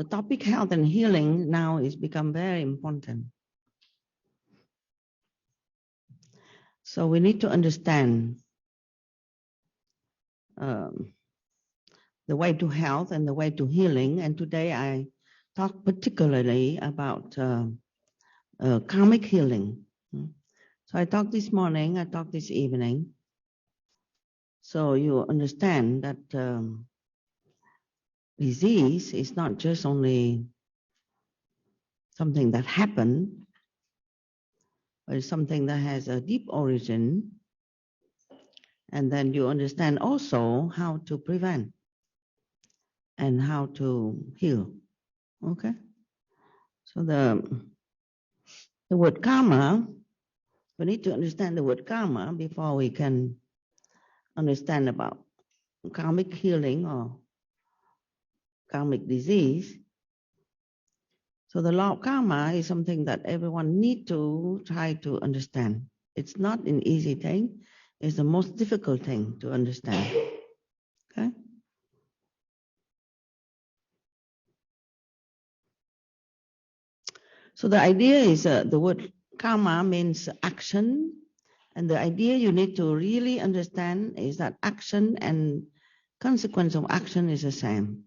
The topic health and healing now is become very important. So we need to understand the way to health and the way to healing. And today I talk particularly about karmic healing. So I talked this morning, I talked this evening. So you understand that disease is not just only something that happened, but it's something that has a deep origin. And then you understand also how to prevent and how to heal. Okay? So the word karma, we need to understand the word karma before we can understand about karmic healing or karmic disease. So the law of karma is something that everyone needs to try to understand. It's not an easy thing. It's the most difficult thing to understand. Okay? So the idea is the word karma means action. And the idea you need to really understand is that action and consequence of action is the same.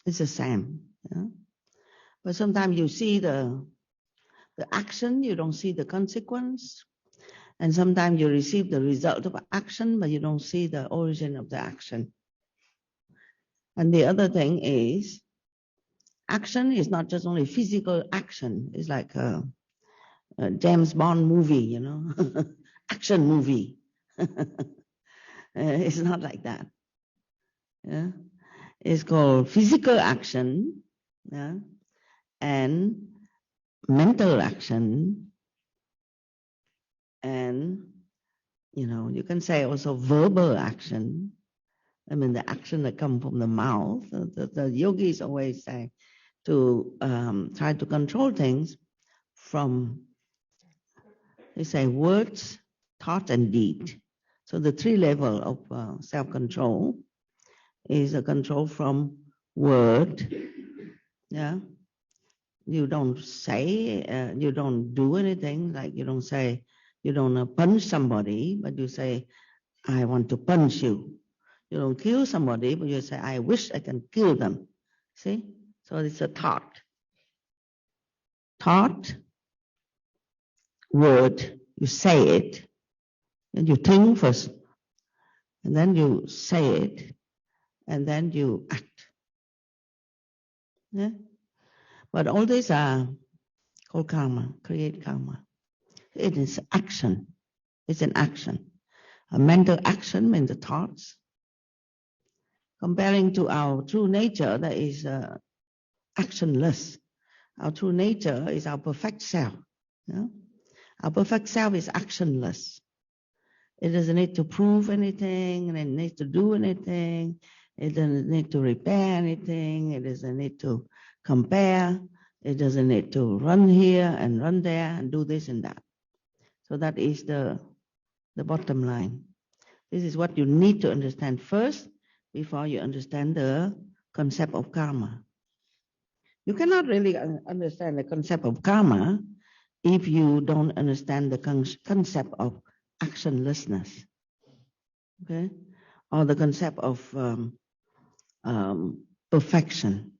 It's the same. Yeah? But sometimes you see the action, you don't see the consequence. And sometimes you receive the result of action, but you don't see the origin of the action. And the other thing is, action is not just only physical action. It's like a James Bond movie, you know, action movie. It's not like that. Yeah? It's called physical action, yeah? And mental action, and you can say also verbal action. I mean, the action that comes from the mouth. The yogis always say to try to control things from, they say, words, thought, and deed. So the three levels of self-control is a control from word. Yeah, you don't say, you don't do anything. Like you don't punch somebody, but you say, I want to punch you. You don't kill somebody, but you say, I wish I can kill them. See? So it's a thought. Thought, word, you say it, and you think first, and then you say it, and then you act. Yeah? But all these are called karma, create karma. It is action. It's an action. A mental action means the thoughts. Comparing to our true nature, that is actionless. Our true nature is our perfect self. Yeah? Our perfect self is actionless. It doesn't need to prove anything, and it doesn't need to do anything. It doesn't need to repair anything. It doesn't need to compare. It doesn't need to run here and run there and do this and that. So that is the bottom line. This is what you need to understand first before you understand the concept of karma. You cannot really understand the concept of karma if you don't understand the concept of actionlessness, okay, or the concept of perfection,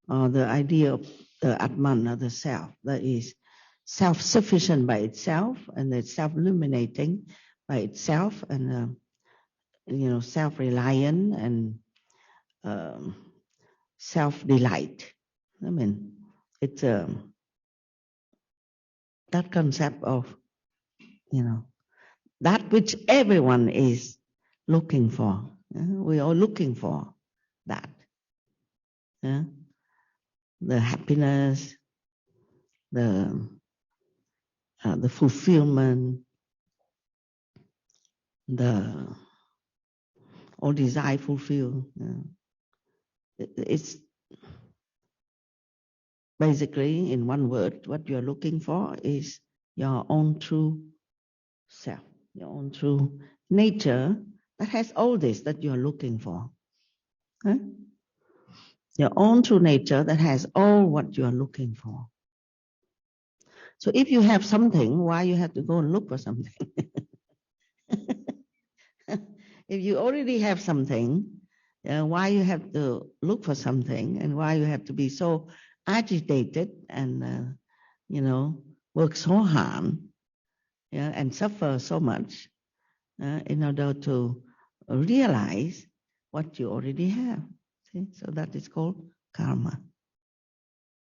or the idea of the Atman, or the self, that is self-sufficient by itself, and it's self-illuminating by itself, and self-reliant and self-delight. I mean, it's that concept of, that which everyone is looking for. We are looking for that. Yeah? The happiness, the fulfillment, the all desire fulfilled. Yeah? It's basically, in one word, what you're looking for is your own true self, your own true nature that has all this that you're looking for. Huh? Your own true nature that has all what you are looking for. So if you have something, why you have to go and look for something? If you already have something, why you have to look for something, and why you have to be so agitated and work so hard, and suffer so much in order to realize what you already have. See? So that is called karma.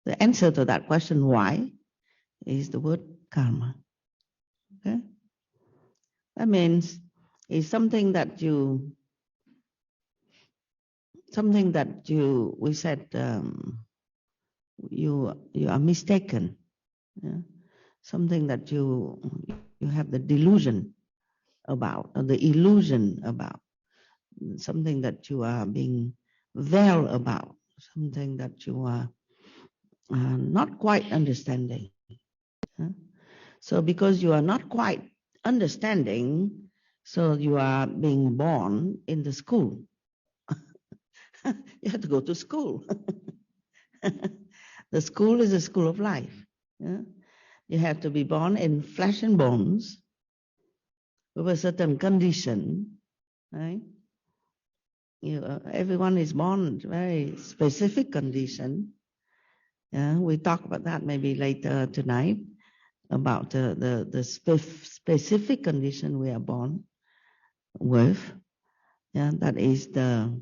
The answer to that question, why, is the word karma. Okay? That means it's something that we said you are mistaken. Yeah? Something that you have the delusion about, or the illusion about, something that you are being veiled about, something that you are not quite understanding. Yeah? So because you are not quite understanding, so you are being born in the school. You have to go to school. The school is a school of life. Yeah? You have to be born in flesh and bones with a certain condition, right? Everyone is born very specific condition. Yeah? We talk about that maybe later tonight, about the specific condition we are born with. Yeah? That is the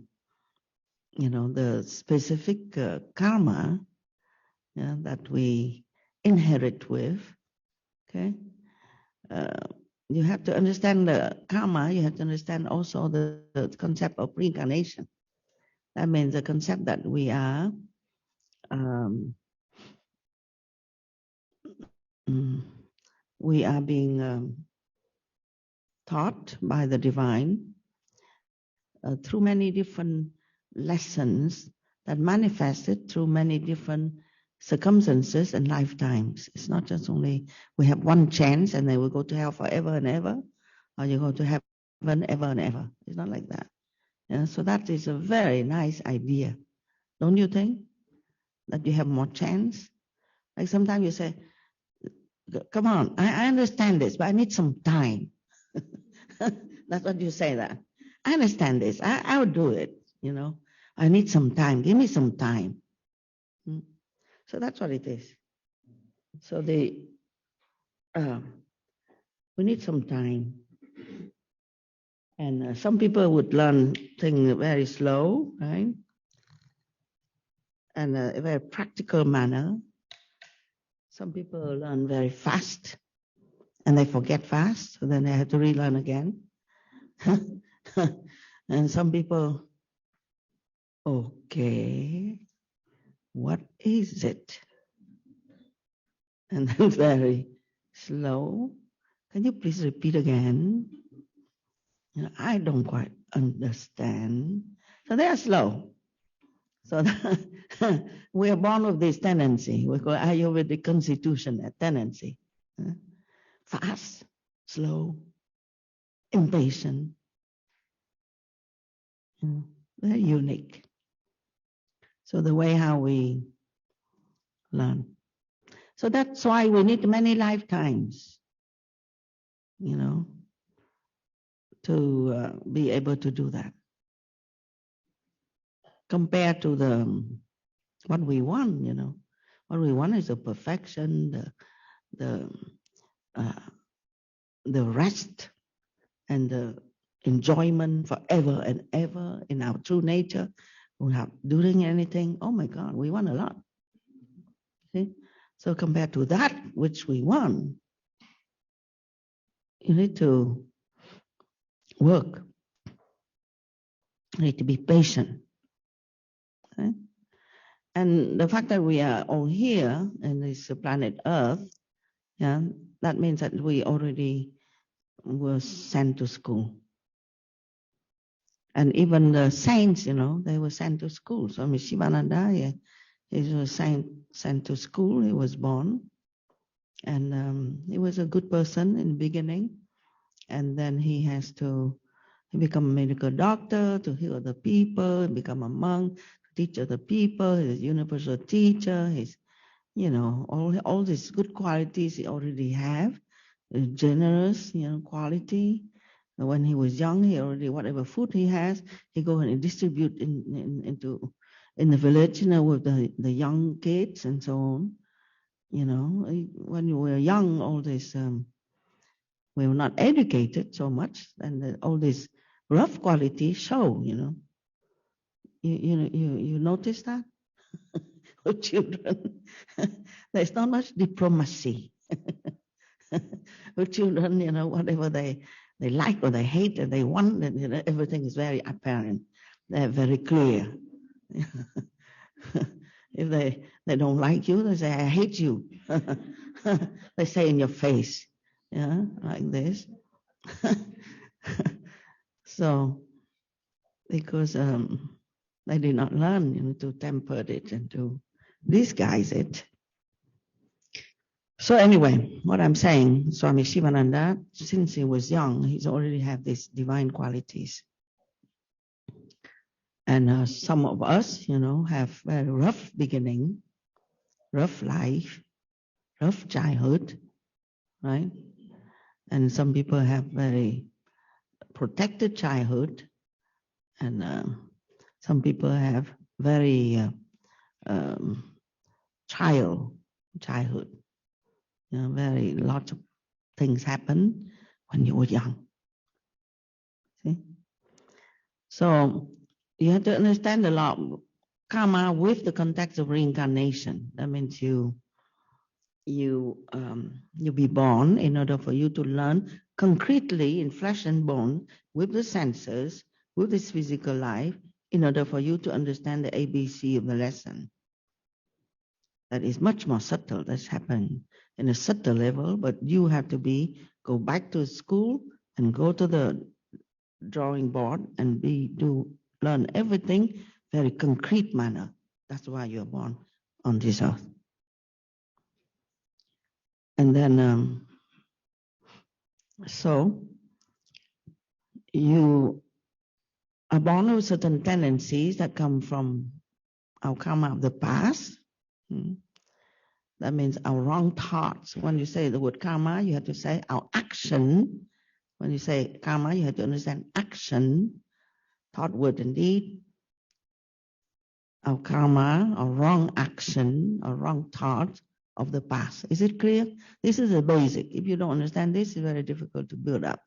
specific karma, yeah, that we inherit with. Okay, you have to understand the karma. You have to understand also the concept of reincarnation. That means the concept that we are being taught by the divine through many different lessons that manifested through many different circumstances and lifetimes. It's not just only we have one chance and then we go to hell forever and ever, or you go to heaven ever and ever. It's not like that. Yeah, so that is a very nice idea, don't you think? That you have more chance. Like sometimes you say, come on, I understand this, but I need some time. That's what you say that. I understand this. I'll do it, I need some time. Give me some time. So that's what it is. So we need some time. And some people would learn things very slow, right? And a very practical manner. Some people learn very fast and they forget fast, so then they have to relearn again. And some people, okay, what is it? And then very slow. Can you please repeat again? I don't quite understand. So they are slow. So we are born with this tendency. We call Ayurvedic constitution a tendency. Fast, slow, impatient. Very unique. So the way how we learn. So that's why we need many lifetimes, to be able to do that. Compared to what we want, what we want is the perfection, the rest, and the enjoyment forever and ever in our true nature, without doing anything. Oh my God, we want a lot. See? So compared to that which we want, you need to work. You need to be patient. Okay? And the fact that we are all here in this planet Earth, yeah, that means that we already were sent to school. And even the saints, they were sent to school. So Sivananda, he was sent to school. He was born. And he was a good person in the beginning. And then he has to He become a medical doctor to heal other people, become a monk to teach other people, he's a universal teacher, he's, all these good qualities he already have, generous, quality. When he was young, he already, whatever food he has, he go and distribute in the village, with the young kids and so on. When you were young, all this, we were not educated so much, and all this rough quality show, You notice that? With children, there's not much diplomacy. With children, whatever they like or they hate or they want, and everything is very apparent. They're very clear. If they don't like you, they say, I hate you. They say in your face, like this. So, because they did not learn, to temper it and to disguise it. So anyway, what I'm saying, Swami Sivananda, since he was young, he's already have these divine qualities. And some of us, have very rough beginning, rough life, rough childhood, right? And some people have very protected childhood, and some people have very childhood. Very lots of things happen when you were young. See? So you have to understand the law of karma with the context of reincarnation. That means you be born in order for you to learn concretely in flesh and bone with the senses, with this physical life, in order for you to understand the ABC of the lesson. That is much more subtle. That's happening in a subtle level, but you have to go back to school and go to the drawing board and learn everything very concrete manner. That's why you're born on this earth. And then, so you are born with certain tendencies that come from our karma of the past. That means our wrong thoughts. When you say the word karma, you have to say our action. When you say karma, you have to understand action, thought, word, and deed. Our karma, our wrong action, our wrong thought of the past. Is it clear? This is the basic. If you don't understand this, it's very difficult to build up.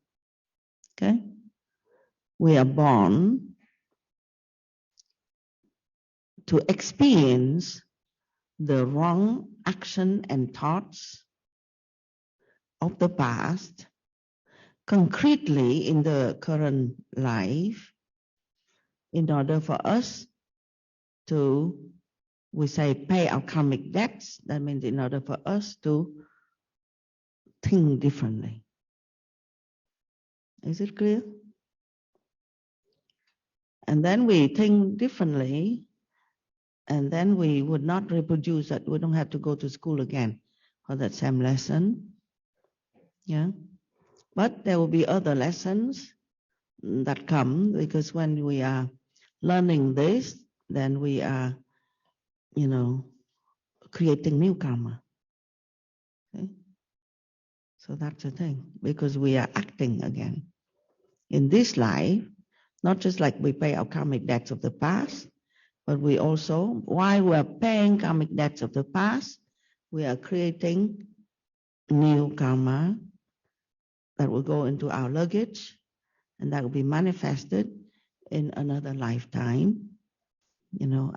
Okay? We are born to experience the wrong action and thoughts of the past concretely in the current life in order for us to, we say, pay our karmic debts. That means in order for us to think differently. Is it clear? And then we think differently, and then we would not reproduce that. We don't have to go to school again for that same lesson. Yeah. But there will be other lessons that come, because when we are learning this, then we are, creating new karma. Okay? So that's the thing, because we are acting again. In this life, not just like we pay our karmic debts of the past, but we also, while we are paying karmic debts of the past, we are creating new karma that will go into our luggage, and that will be manifested in another lifetime,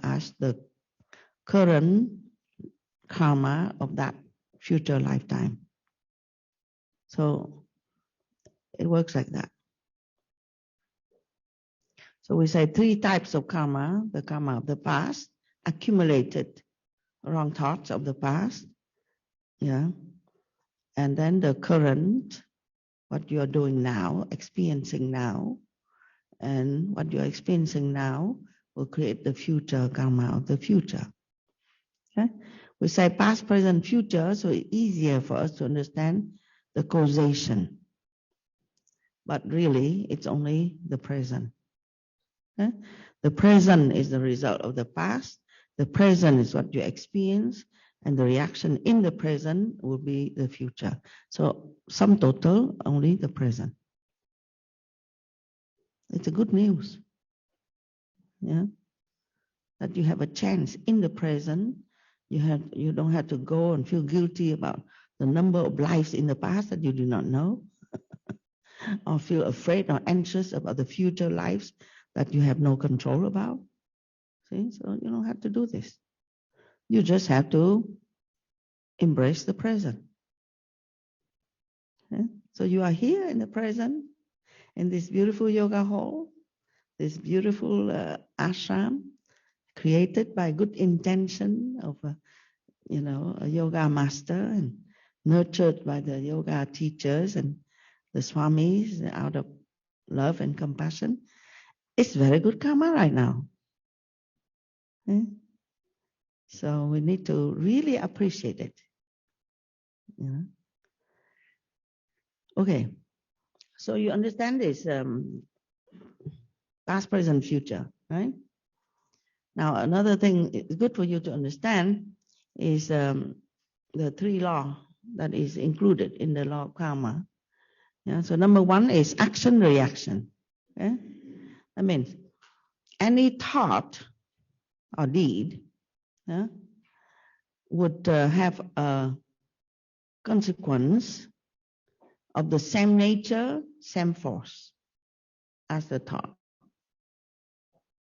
as the current karma of that future lifetime. So it works like that. So we say 3 types of karma: the karma of the past, accumulated wrong thoughts of the past, and then the current, what you are doing now, experiencing now, and what you are experiencing now will create the future karma of the future. Okay? We say past, present, future, so it's easier for us to understand the causation. but really it's only the present. Okay? The present is the result of the past. The present is what you experience, and the reaction in the present will be the future. So sum total, only the present. It's a good news. Yeah, that you have a chance in the present. You don't have to go and feel guilty about the number of lives in the past that you do not know, or feel afraid or anxious about the future lives that you have no control about. See, so you don't have to do this. You just have to embrace the present. Yeah? So you are here in the present, in this beautiful yoga hall, this beautiful ashram, created by good intention of a yoga master and nurtured by the yoga teachers and the Swamis out of love and compassion. It's very good karma right now. Yeah? So we need to really appreciate it. Yeah. Okay. So you understand this past, present, future, right? Now, another thing is good for you to understand is the 3 laws that is included in the law of karma. Yeah? So number 1 is action reaction. Okay? That means any thought or deed would have a consequence of the same nature, same force as the thought.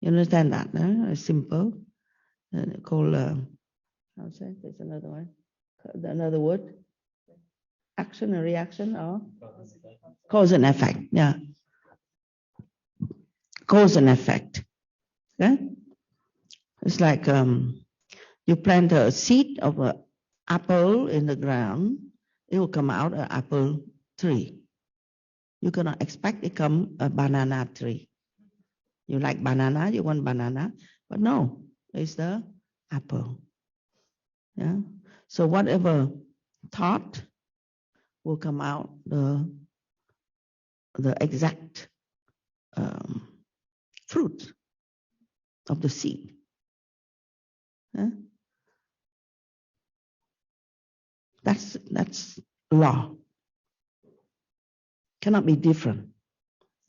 You understand that? It's simple. Called, how to say? There's another one. Another word. Action and reaction or? Cause and effect. Yeah. Cause and effect. Okay? It's like you plant a seed of an apple in the ground, it will come out an apple tree. You cannot expect it come a banana tree. You like banana, you want banana, but no, it's the apple. Yeah. So whatever thought will come out the exact fruit of the seed. Yeah? That's law. Cannot be different.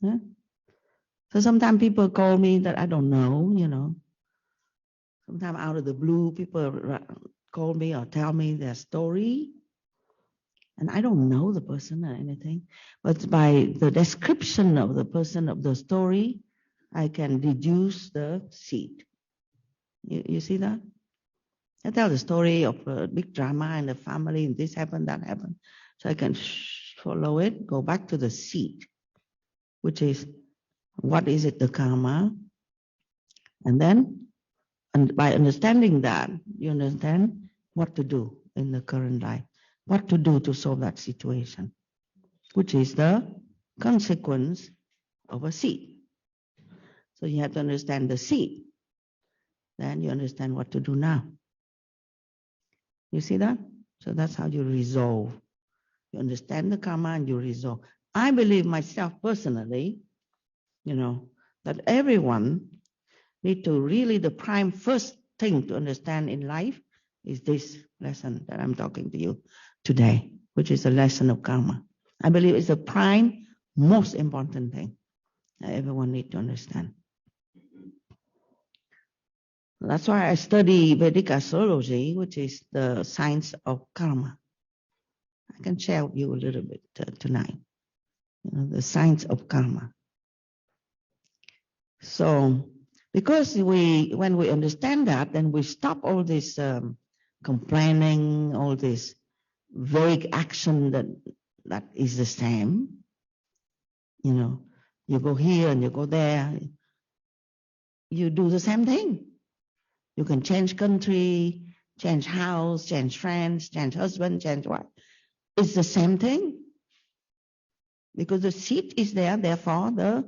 Yeah? So sometimes people call me that I don't know, Sometimes out of the blue, people call me or tell me their story. And I don't know the person or anything. But by the description of the person of the story, I can deduce the seed. You see that? I tell the story of a big drama in the family, and this happened, that happened. So I can follow it, go back to the seed, which is, what is it, the karma? And then, by understanding that, you understand what to do in the current life, what to do to solve that situation, which is the consequence of a seed. So you have to understand the seed. Then you understand what to do now. You see that? So that's how you resolve. You understand the karma and you resolve. I believe myself personally, that everyone need to really, the prime first thing to understand in life is this lesson that I'm talking to you today, which is a lesson of karma. I believe it's the prime, most important thing that everyone need to understand. That's why I study Vedic astrology, which is the science of karma. I can share with you a little bit tonight. The science of karma. So, because when we understand that, then we stop all this complaining, all this vague action that is the same. You go here and you go there. You do the same thing. You can change country, change house, change friends, change husband, change wife. It's the same thing. Because the seed is there, therefore the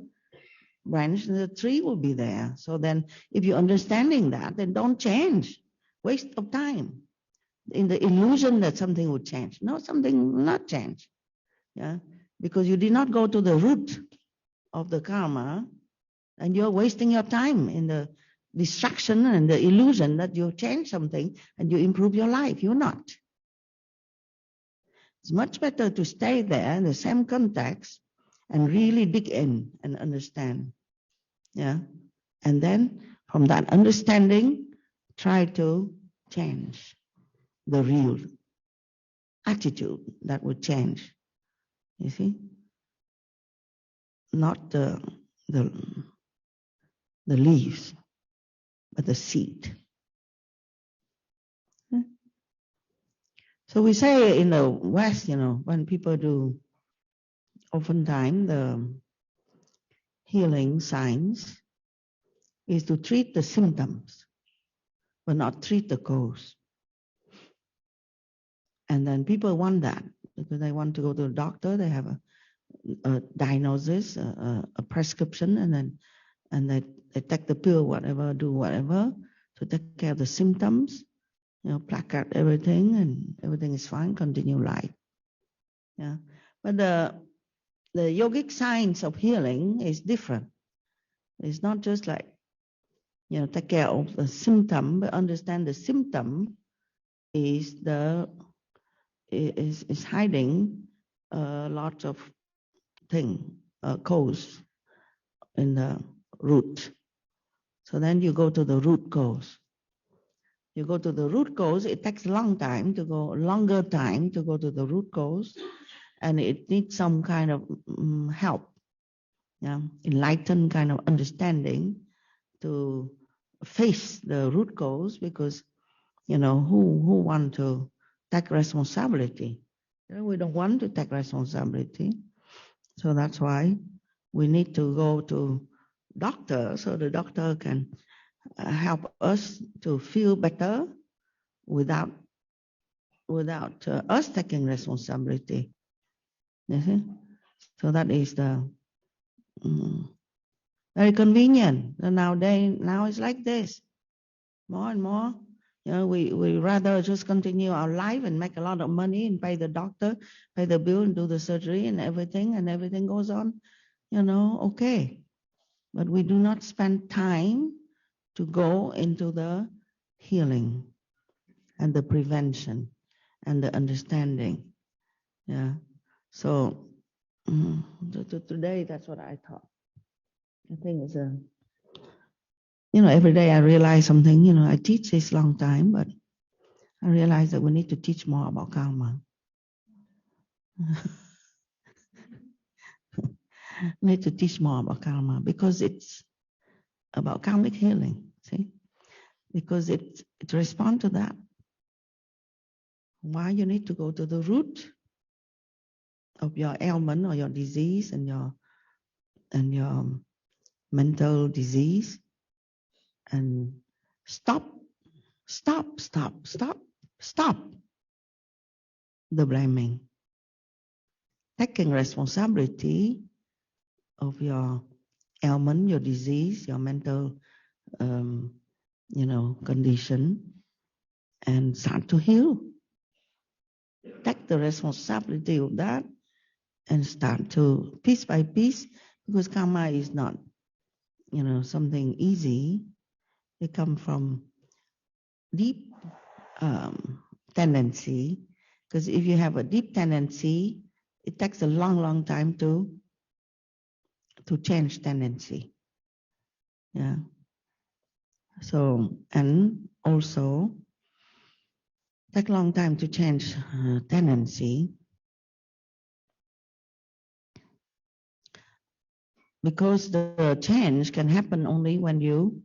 branch and the tree will be there. So then if you're understanding that, then don't change. Waste of time. In the illusion that something would change. No, something will not change. Yeah. because you did not go to the root of the karma, and you're wasting your time in the distraction and the illusion that you change something and you improve your life. You're not. It's much better to stay there in the same context and really dig in and understand. Yeah. And then from that understanding, try to change the real attitude that would change. You see? Not the leaves, but the seed. So we say in the West, when people do, oftentimes the healing science is to treat the symptoms, but not treat the cause. And then people want that because they want to go to the doctor, they have a diagnosis, a prescription, and they take the pill, whatever, do whatever to take care of the symptoms, placard everything, and everything is fine, continue life. Yeah. But the yogic science of healing is different. It's not just like, take care of the symptom, but understand the symptom is hiding lots of things, cause in the root. So then you go to the root cause. You go to the root cause, it takes a longer time to go to the root cause, and it needs some kind of help, enlightened kind of understanding to face the root cause, because, who want to take responsibility? We don't want to take responsibility. So that's why we need to go to doctor, so the doctor can help us to feel better without us taking responsibility. You see? So that is the very convenient. Now it's like this. More and more, we rather just continue our life and make a lot of money and pay the doctor, pay the bill and do the surgery and everything goes on, okay. But we do not spend time to go into the healing and the prevention and the understanding. Yeah. So today, that's what I thought. I think it's every day I realize something. I teach this long time, but I realize that we need to teach more about karma. We need to teach more about karma because it's about karmic healing. See, because it responds to that. Why you need to go to the root of your ailment or your disease and your mental disease, and stop the blaming, taking responsibility of your ailment, your disease, your mental condition, and start to heal. Take the responsibility of that and start to, piece by piece, because karma is not something easy. It comes from deep tendency, because if you have a deep tendency, it takes a long time to change tendency. Yeah. So, and also take a long time to change tendency, because the change can happen only when you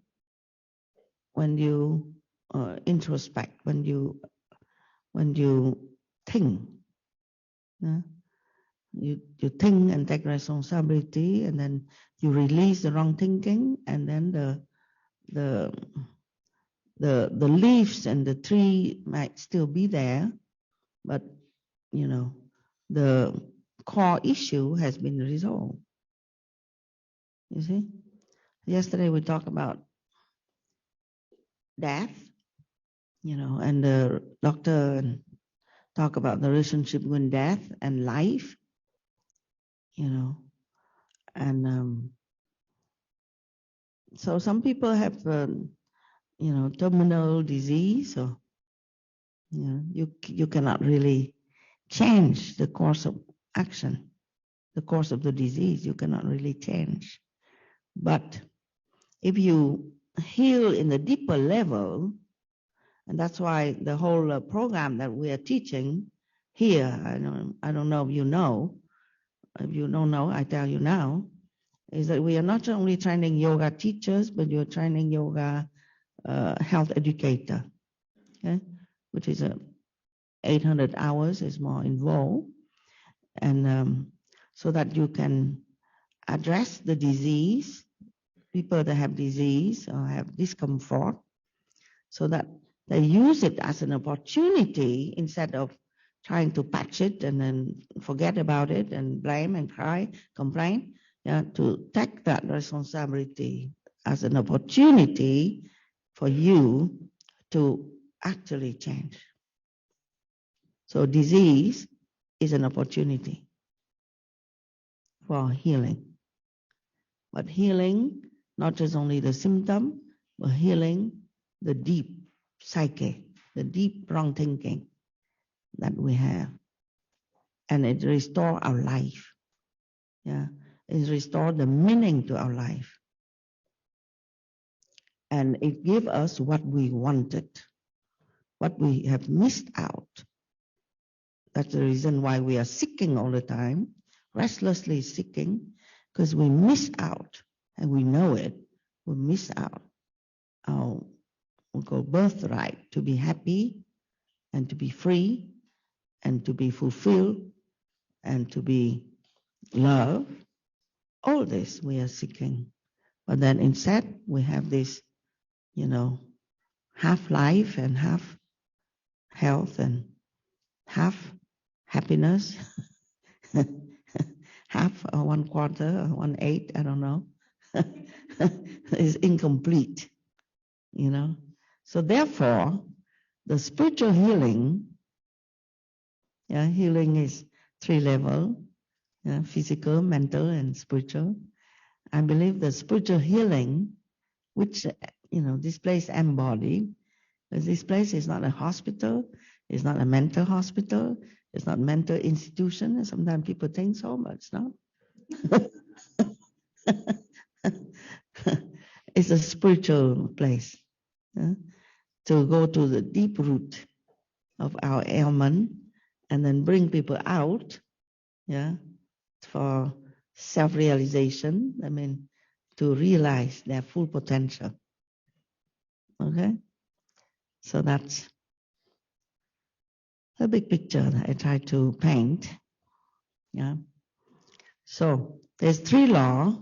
introspect, when you think. Yeah? You think and take responsibility, and then you release the wrong thinking, and then the leaves and the tree might still be there, but the core issue has been resolved. You see? Yesterday we talked about death, and the doctor talked about the relationship between death and life. And so some people have, terminal disease, or you cannot really change the course of action, the course of the disease. You cannot really change. But if you heal in the deeper level, and that's why the whole program that we are teaching here, I don't know if you know. If you don't know, I tell you now, is that we are not only training yoga teachers, but you're training yoga health educator, okay? Which is 800 hours, is more involved. And so that you can address the disease, people that have disease or have discomfort, so that they use it as an opportunity instead of trying to patch it and then forget about it and blame and cry, complain, to take that responsibility as an opportunity for you to actually change. So disease is an opportunity for healing. But healing, not just only the symptom, but healing the deep psyche, the deep wrong thinking that we have. And it restores our life. Yeah, it restores the meaning to our life. And it gives us what we wanted, what we have missed out. That's the reason why we are seeking all the time, restlessly seeking, because we miss out, and we know it. We miss out our birthright to be happy and to be free and to be fulfilled and to be loved. All this we are seeking. But then instead we have this, half life and half health and half happiness, half or 1/4 or 1/8, I don't know, is incomplete, So therefore, the spiritual healing, healing is 3 levels, physical, mental, and spiritual. I believe the spiritual healing, which, this place embodied, because this place is not a hospital, it's not a mental hospital, it's not a mental institution, and sometimes people think so, but it's not. It's a spiritual place, to go to the deep root of our ailment and then bring people out, for self-realization, to realize their full potential. Okay? So that's a big picture that I try to paint. Yeah. So there's 3 laws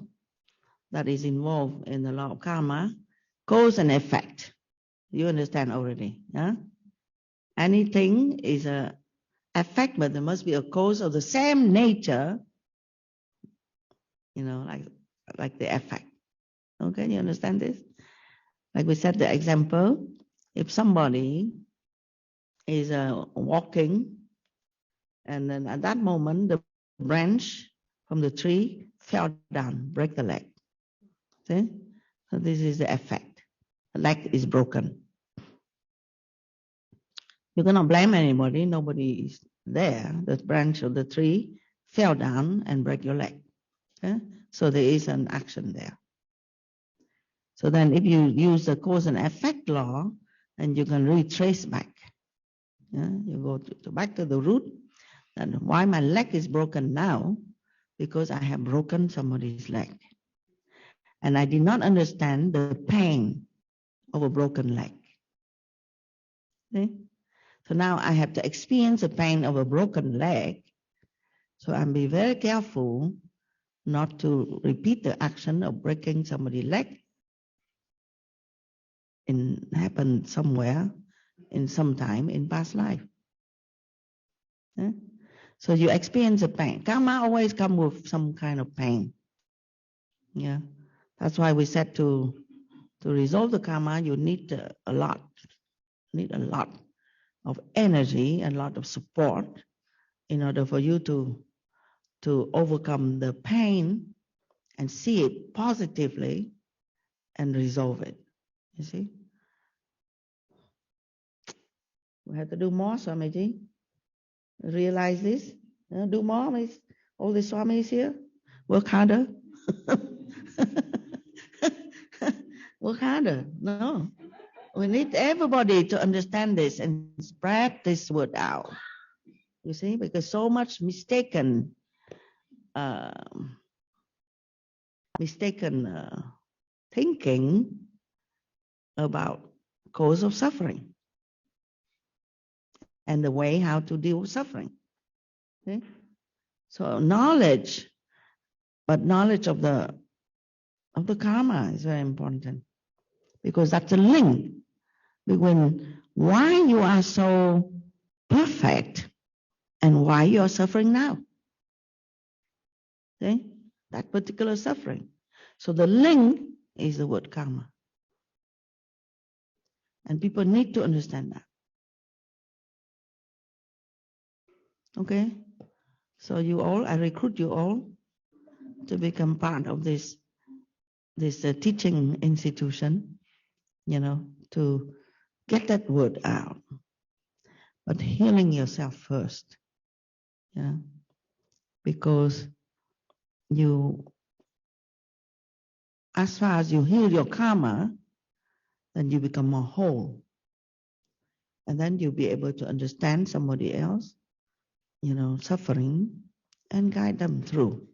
that is involved in the law of karma: cause and effect. You understand already? Yeah. Anything is a effect, but there must be a cause of the same nature. Like the effect. Okay, you understand this? Like we said, the example: if somebody is walking, and then at that moment the branch from the tree fell down, break the leg. See? So this is the effect. The leg is broken. You cannot blame anybody. Nobody is there. The branch of the tree fell down and break your leg. Okay? So there is an action there. So then if you use the cause and effect law, and you can retrace back. You go back to the root. And why my leg is broken now? Because I have broken somebody's leg. And I did not understand the pain of a broken leg. See? So now I have to experience the pain of a broken leg. So I'm be very careful not to repeat the action of breaking somebody's leg. It happened somewhere in some time in past life. Yeah? So you experience the pain. Karma always comes with some kind of pain. Yeah, that's why we said to resolve the karma, you need a lot of energy and a lot of support in order for you to to overcome the pain and see it positively and resolve it. You see? We have to do more, Swamiji. Realize this. Do more, Miss. All the Swamis here. Work harder. Work harder. No. We need everybody to understand this and spread this word out. You see, because so much mistaken thinking about cause of suffering and the way how to deal with suffering. Okay? So knowledge, but knowledge of the karma is very important, because that's a link between why you are so perfect and why you are suffering now. Okay? That particular suffering. So the link is the word karma. And people need to understand that. Okay? So you all, I recruit you all to become part of this teaching institution, to get that word out. But healing yourself first. Yeah. Because as far as you heal your karma, then you become more whole. And then you'll be able to understand somebody else, suffering, and guide them through.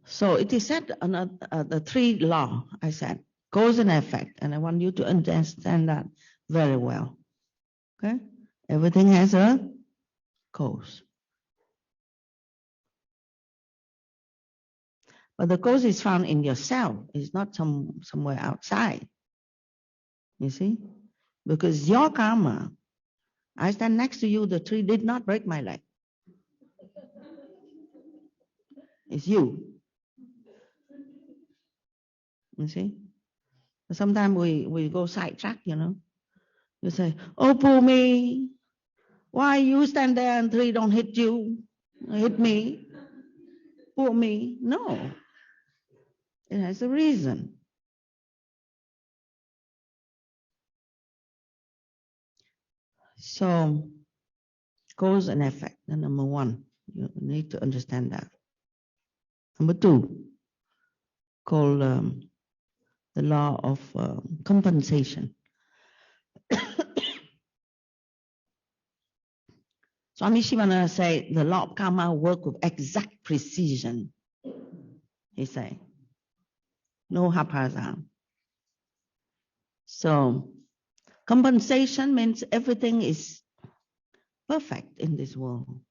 So it is said, the three law, I said, cause and effect. And I want you to understand that very well. Okay? Everything has a cause. But the cause is found in yourself. It's not somewhere outside. You see? Because your karma, I stand next to you, the tree did not break my leg. It's you. You see? Sometimes we go sidetrack, You say, oh, poor me. Why you stand there and tree don't hit you? Hit me. Poor me. No. It has a reason. So, cause and effect. And number one, you need to understand that. Number two, called the law of compensation. Swami Sivananda say the law of karma work with exact precision. He say, no haphazard. So compensation means everything is perfect in this world.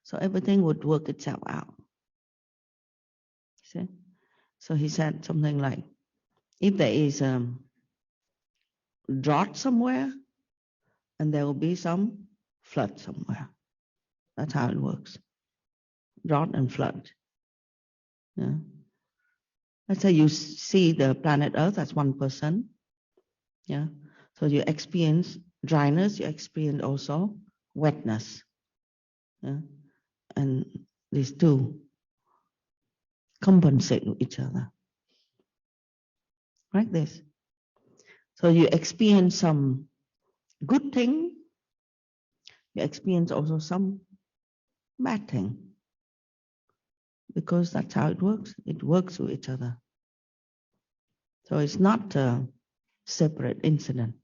So everything would work itself out. See? So he said something like, if there is a drought somewhere, and there will be some flood somewhere. That's how it works. Drought and flood. Yeah. Let's say you see the planet Earth as 1%. Yeah. So you experience dryness, you experience also wetness. Yeah. And these two compensate with each other. Like this. So you experience some good thing, you experience also some bad thing. Because that's how it works. It works with each other. So it's not a separate incident.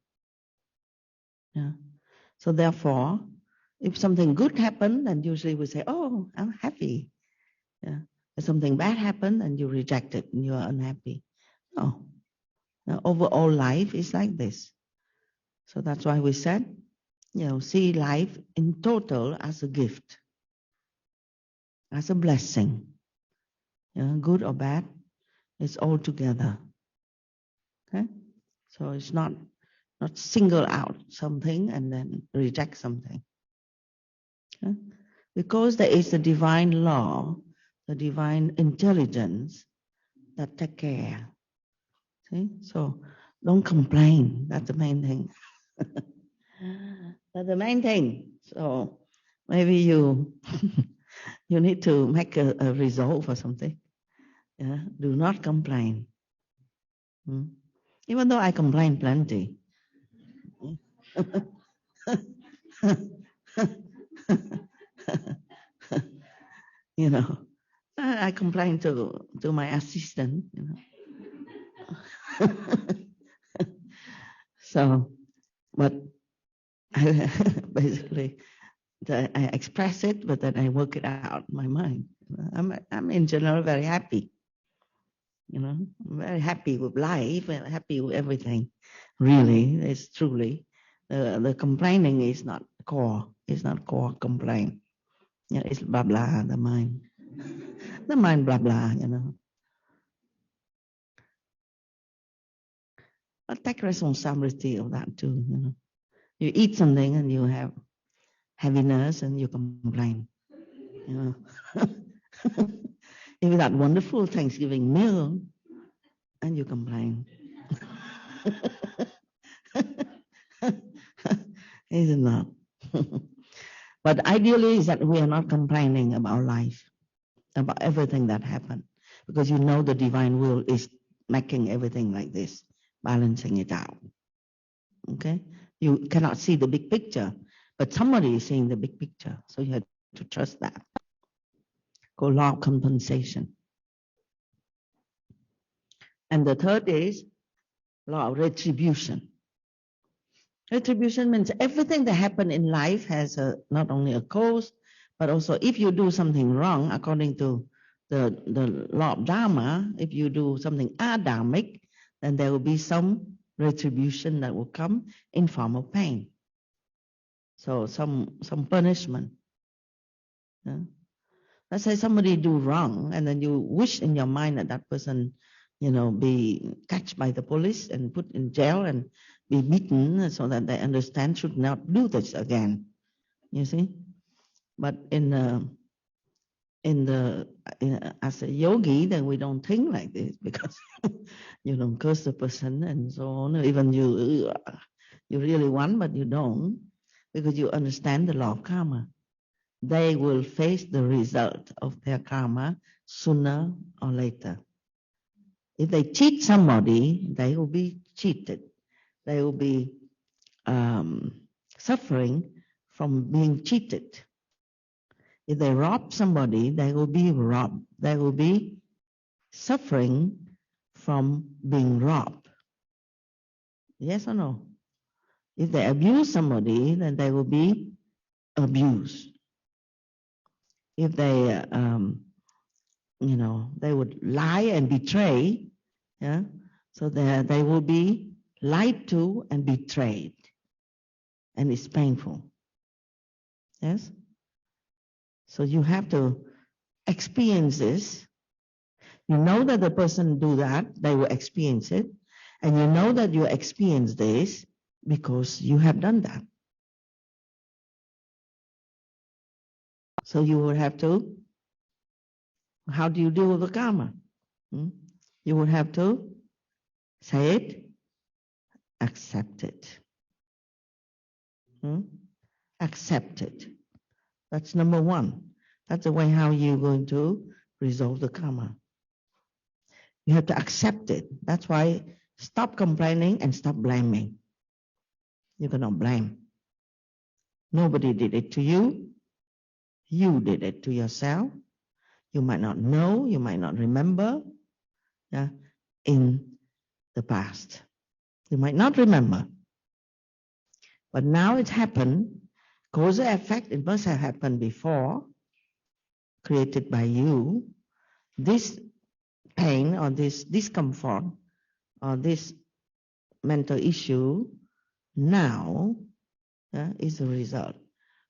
Yeah. So therefore, if something good happened, then usually we say, oh, I'm happy. Yeah. If something bad happened, then you reject it and you are unhappy. No. Now, overall life is like this. So that's why we said, see life in total as a gift, as a blessing. Good or bad, it's all together. Okay? So it's not single out something and then reject something. Okay? Because there is a divine law, the divine intelligence that take care. See? So don't complain. That's the main thing. That's the main thing. So Maybe you you need to make a resolve or something. Yeah? Do not complain. Even though I complain plenty. You know, I complain to my assistant, you know. So, but I basically I express it, but then I work it out in my mind. I'm in general very happy. You know, I'm very happy with life and happy with everything. Really, it's truly the complaining is not core. It's not core complaint. Yeah, it's blah blah. The mind blah blah. You know, but take responsibility of that too. You know, you eat something and you have heaviness and you complain. You know, if that wonderful Thanksgiving meal and you complain. Is it not? But ideally is that we are not complaining about life, about everything that happened, because you know the divine will is making everything like this, balancing it out. Okay? You cannot see the big picture, but somebody is seeing the big picture, so you have to trust that. Called law of compensation. And the third is law of retribution. Retribution means everything that happened in life has not only a cause, but also if you do something wrong, according to the law of Dharma, if you do something adharmic, then there will be some retribution that will come in form of pain. So some punishment. Yeah? Let's say somebody do wrong, and then you wish in your mind that that person, you know, be catched by the police and put in jail and be beaten so that they understand should not do this again. You see, but as a yogi, then we don't think like this because you don't curse the person and so on. Even you really want, but you don't because you understand the law of karma. They will face the result of their karma sooner or later. If they cheat somebody, they will be cheated. They will be suffering from being cheated. If they rob somebody, they will be robbed. They will be suffering from being robbed. Yes or no? If they abuse somebody, then they will be abused. If they, they would lie and betray, yeah, so they will be lied to and betrayed, and it's painful. Yes. So you have to experience this. You know that the person do that, they will experience it, and you know that you experience this because you have done that. So you will have to, how do you deal with the karma? You will have to say it, accept it. Accept it. That's number one. That's the way how you're going to resolve the karma. You have to accept it. That's why stop complaining and stop blaming. You cannot blame. Nobody did it to you. You did it to yourself. You might not know, you might not remember, yeah, in the past. You might not remember. But now it happened. Cause and effect, it must have happened before, created by you. This pain or this discomfort or this mental issue now is the result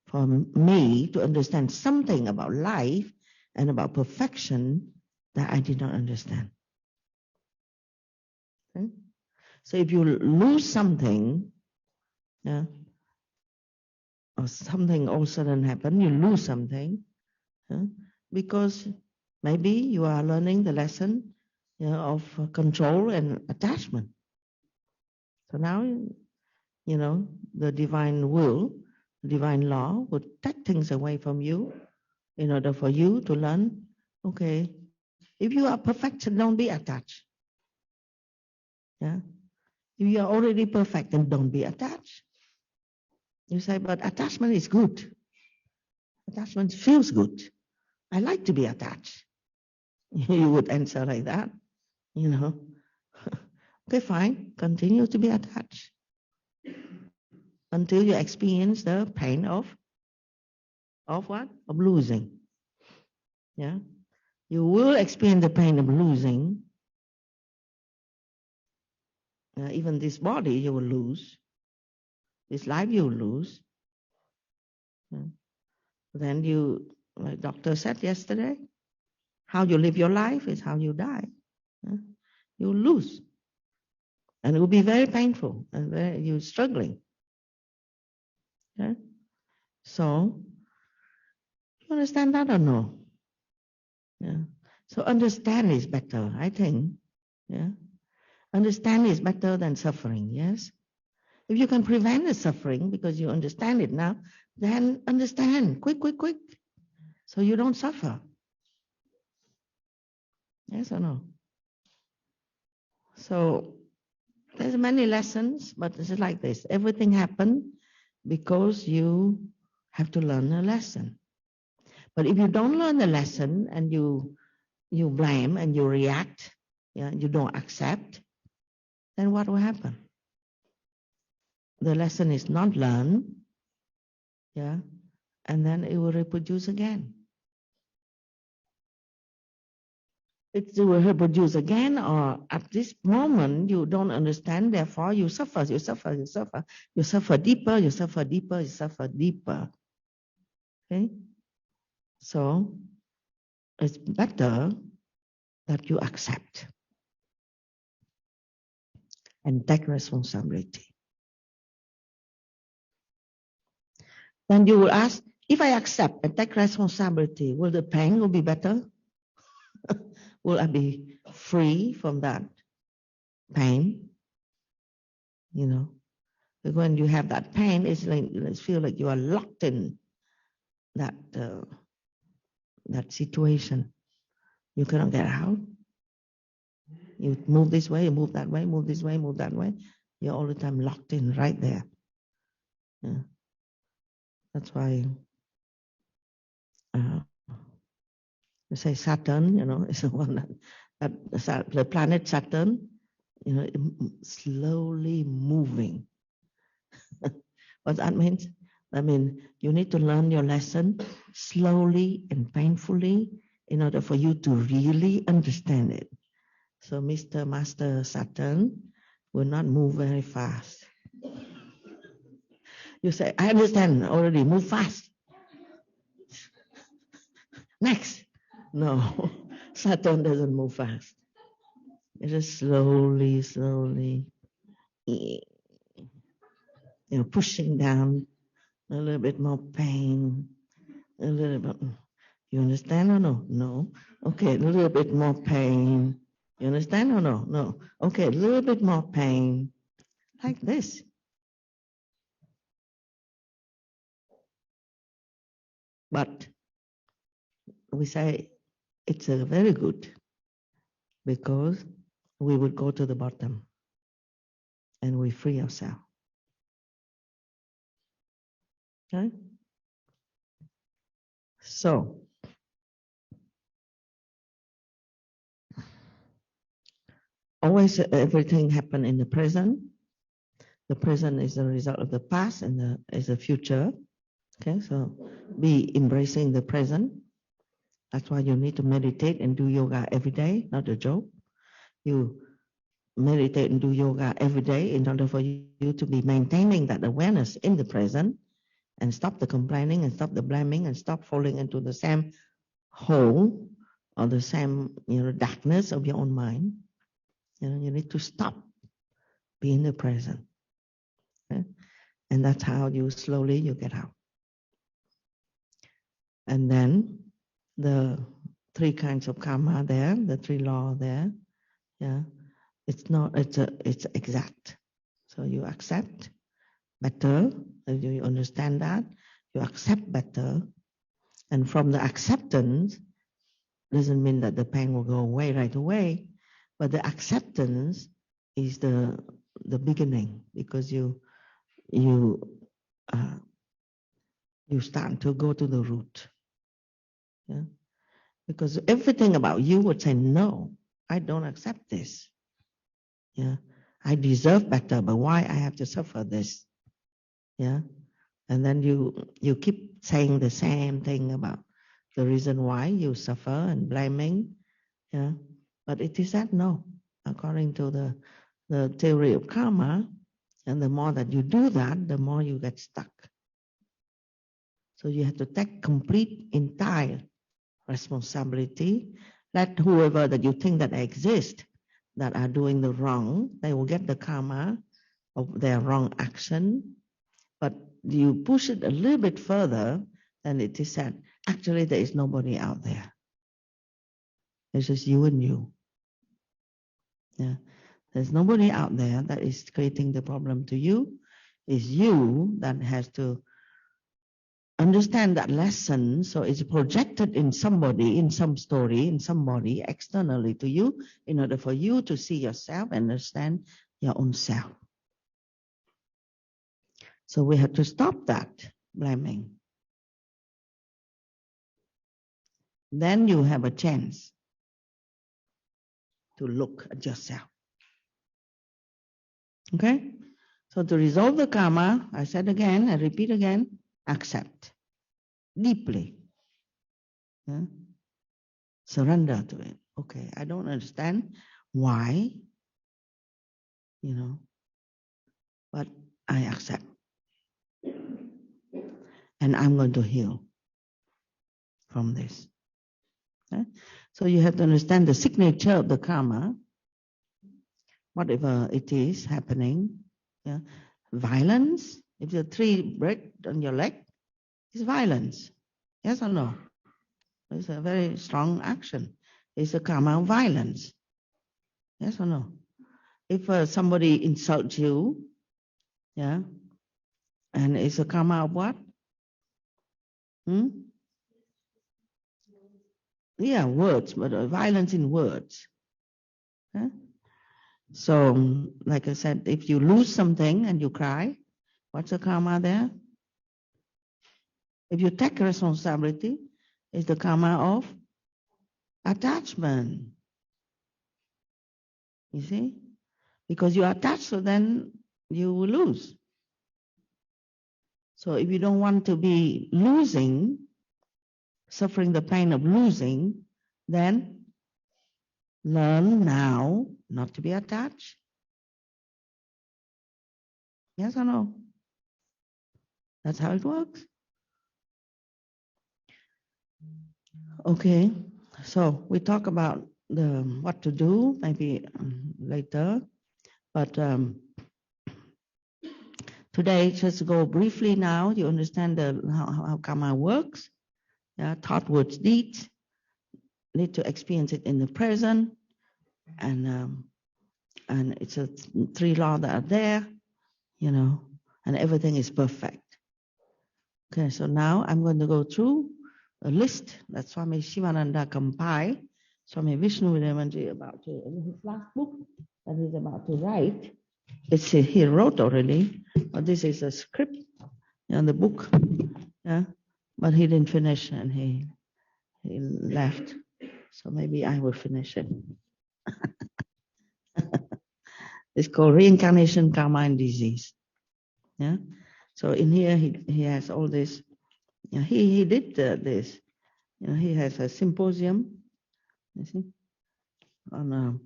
for me to understand something about life and about perfection that I did not understand. Okay? So if you lose something, or something all of a sudden happen, you lose something, because maybe you are learning the lesson of control and attachment. So now, the divine will divine law would take things away from you in order for you to learn, okay, if you are perfect, don't be attached. Yeah. If you are already perfect, then don't be attached. You say, but attachment is good. Attachment feels good. I like to be attached. You would answer like that, you know. Okay, fine. Continue to be attached until you experience the pain of what? Of losing. Yeah. You will experience the pain of losing. Even this body you will lose. This life you will lose. Yeah. Then you, like doctor said yesterday, how you live your life is how you die. Yeah. You will lose. And it will be very painful and you're struggling. Yeah. So, you understand that or no? Yeah. So understand is better, I think. Yeah. Understand is better than suffering, yes? If you can prevent the suffering because you understand it now, then understand, quick, so you don't suffer. Yes or no? So there's many lessons, but it's like this. Everything happened because you have to learn a lesson. But if you don't learn the lesson and you blame and you react, yeah, you don't accept, then what will happen? The lesson is not learned, yeah, and then it will reproduce again. It will reproduce again, or at this moment you don't understand, therefore you suffer deeper, you suffer deeper. Okay? So it's better that you accept and take responsibility. Then you will ask, if I accept and take responsibility, will the pain will be better? Will I be free from that pain? You know, because when you have that pain, it's like it feels like you are locked in that that situation. You cannot get out. You move this way, you move that way, move this way, move that way. You're all the time locked in right there. Yeah. That's why you say Saturn, you know, is the one that the planet Saturn, you know, slowly moving. What that means? I mean, you need to learn your lesson slowly and painfully in order for you to really understand it. So Mr. Master Saturn will not move very fast. You say, I understand already, move fast. Next. No, Saturn doesn't move fast. It is slowly, you know, pushing down a little bit more pain, a little bit. You understand or no? No. Okay, a little bit more pain. You understand or no? No. Okay, a little bit more pain. Like this. But we say it's a very good because we would go to the bottom and we free ourselves. Okay? So, always everything happen in the present. The present is the result of the past and is the future. Okay, so be embracing the present. That's why you need to meditate and do yoga every day, not a joke. You meditate and do yoga every day in order for you to be maintaining that awareness in the present and stop the complaining and stop the blaming and stop falling into the same hole or the same, you know, darkness of your own mind. You know, you need to stop being the present. Okay? And that's how you slowly you get out. And then the three kinds of karma there, the three laws there, yeah, it's exact. So you accept better, you understand that, you accept better, and from the acceptance, doesn't mean that the pain will go away right away, but the acceptance is the beginning, because you start to go to the root. Yeah? Because everything about you would say, no, I don't accept this. Yeah, I deserve better, but why I have to suffer this? Yeah, and then you keep saying the same thing about the reason why you suffer and blaming. Yeah, but it is that no, according to the theory of karma, and the more that you do that, the more you get stuck. So you have to take complete, entire responsibility. Let whoever that you think that exist, that are doing the wrong, they will get the karma of their wrong action. But you push it a little bit further, and it is said, actually there is nobody out there. It's just you and you. Yeah. There's nobody out there that is creating the problem to you. It's you that has to understand that lesson, so it's projected in somebody, in some story, in somebody externally to you, in order for you to see yourself and understand your own self. So we have to stop that blaming. Then you have a chance to look at yourself. Okay? So to resolve the karma, I said again, I repeat again, accept deeply. Yeah? Surrender to it. Okay, I don't understand why, but I accept. And I'm going to heal from this. Okay? So you have to understand the signature of the karma, whatever it is happening. Yeah? Violence, if the tree break on your leg, it's violence. Yes or no? It's a very strong action. It's a karma of violence. Yes or no? If somebody insults you, yeah, and it's a karma of what? Yeah, words, but violence in words. Yeah? So, like I said, if you lose something and you cry, what's the karma there? If you take responsibility, it's the karma of attachment. You see? Because you are attached, so then you will lose. So if you don't want to be losing, suffering the pain of losing, then learn now not to be attached. Yes or no? That's how it works. Okay, so we talk about the what to do maybe later, but today just go briefly now. You understand how karma works. Yeah, thought, words, deeds. Need to experience it in the present, and it's a three laws that are there, and everything is perfect. Okay, so now I'm going to go through a list that Swami Sivananda compiled. Swami Vishnu Devanji about to, in his last book that he's about to write. He wrote already, but this is a script in the book. Yeah, but he didn't finish and he left. So maybe I will finish it. It's called Reincarnation, Karma, and Disease. Yeah. So in here he has all this. Yeah, he did this. He has a symposium. You see, on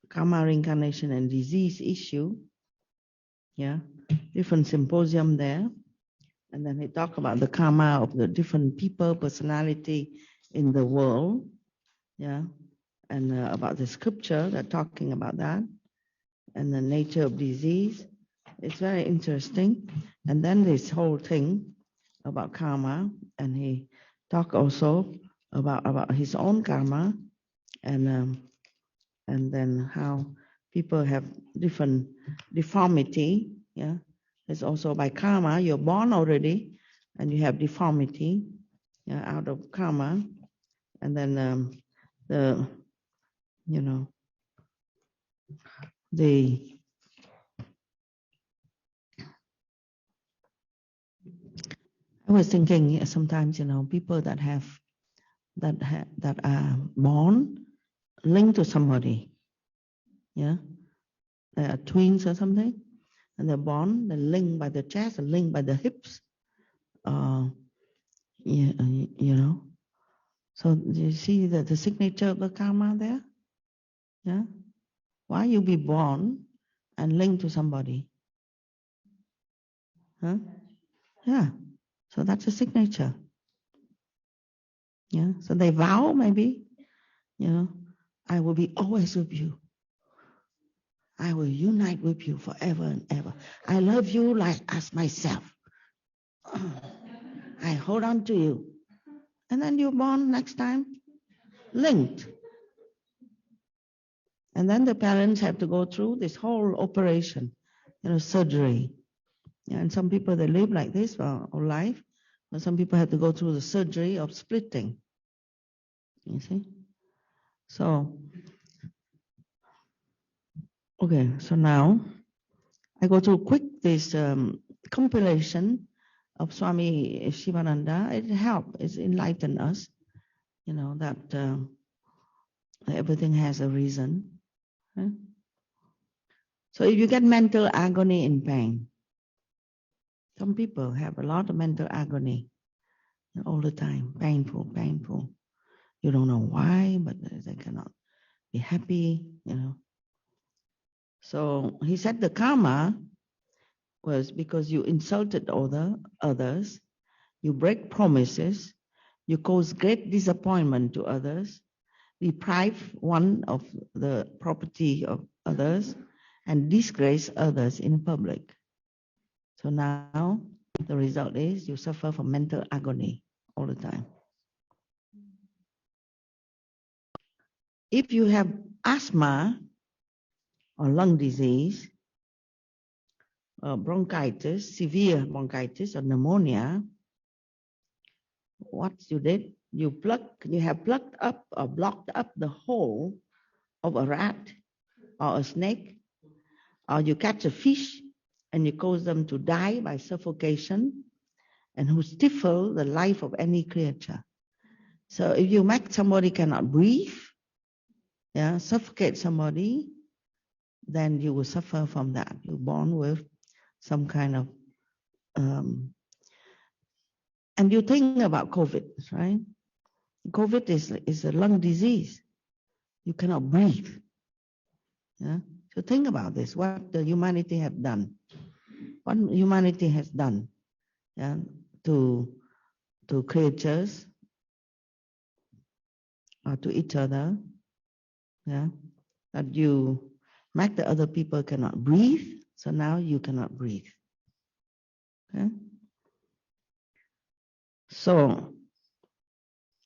karma, reincarnation, and disease issue. Yeah, different symposium there. And then he talk about the karma of the different people, personality in the world. Yeah, and about the scripture that talking about that, and the nature of disease. It's very interesting. And then this whole thing about karma, and he talk also about his own karma, and then how people have different deformity Yeah, it's also by karma. You're born already, and you have deformity, yeah, out of karma, and then the the I was thinking sometimes, people that are born linked to somebody, yeah, they are twins or something, and they're born, they're linked by the chest, and linked by the hips, yeah. So you see the signature of the karma there, yeah. Why you be born and linked to somebody, huh? Yeah. So that's a signature. Yeah. So they vow maybe, I will be always with you. I will unite with you forever and ever. I love you like as myself. I hold on to you. And then you're born next time, linked. And then the parents have to go through this whole operation, surgery. Yeah, and some people, they live like this for all life. But some people have to go through the surgery of splitting. You see? So, okay, so now I go to quick this compilation of Swami Sivananda. It helped, it enlightened us, that everything has a reason. Huh? So if you get mental agony in pain, some people have a lot of mental agony all the time, painful, painful. You don't know why, but they cannot be happy, So he said the karma was because you insulted others, you break promises, you cause great disappointment to others, deprive one of the property of others, and disgrace others in public. So now the result is you suffer from mental agony all the time. If you have asthma or lung disease, or bronchitis, severe bronchitis or pneumonia, what you did, you have plugged up or blocked up the hole of a rat or a snake, or you catch a fish and you cause them to die by suffocation, and who stifle the life of any creature. So if you make somebody cannot breathe, suffocate somebody, then you will suffer from that. You're born with some kind of, and you think about COVID, right? COVID is a lung disease. You cannot breathe. Yeah? So think about this, what the humanity have done. What humanity has done, to creatures or to each other, that you make the other people cannot breathe, so now you cannot breathe. Okay? So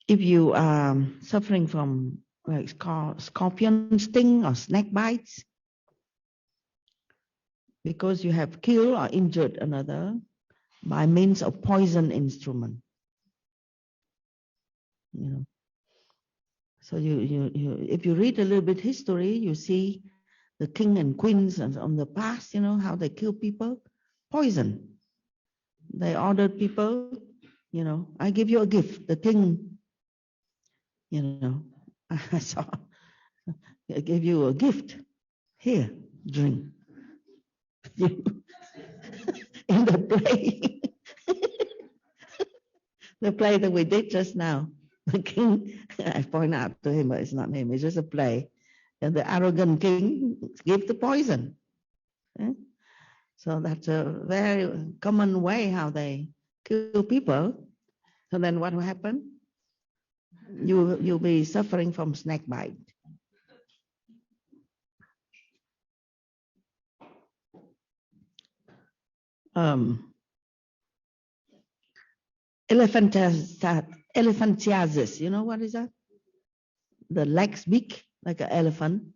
if you are suffering from like scorpion sting or snake bites, because you have killed or injured another by means of poison instrument, So you if you read a little bit history, you see the king and queens on the past, how they kill people, poison. They ordered people, I give you a gift. The king, I saw, I give you a gift. Here, drink. In the play, the play that we did just now, the king, I point out to him, but it's not him, it's just a play. And the arrogant king gave the poison. So that's a very common way how they kill people. So then what will happen? You'll be suffering from snake bite. Elephantiasis, you know what is that? The legs big, like an elephant.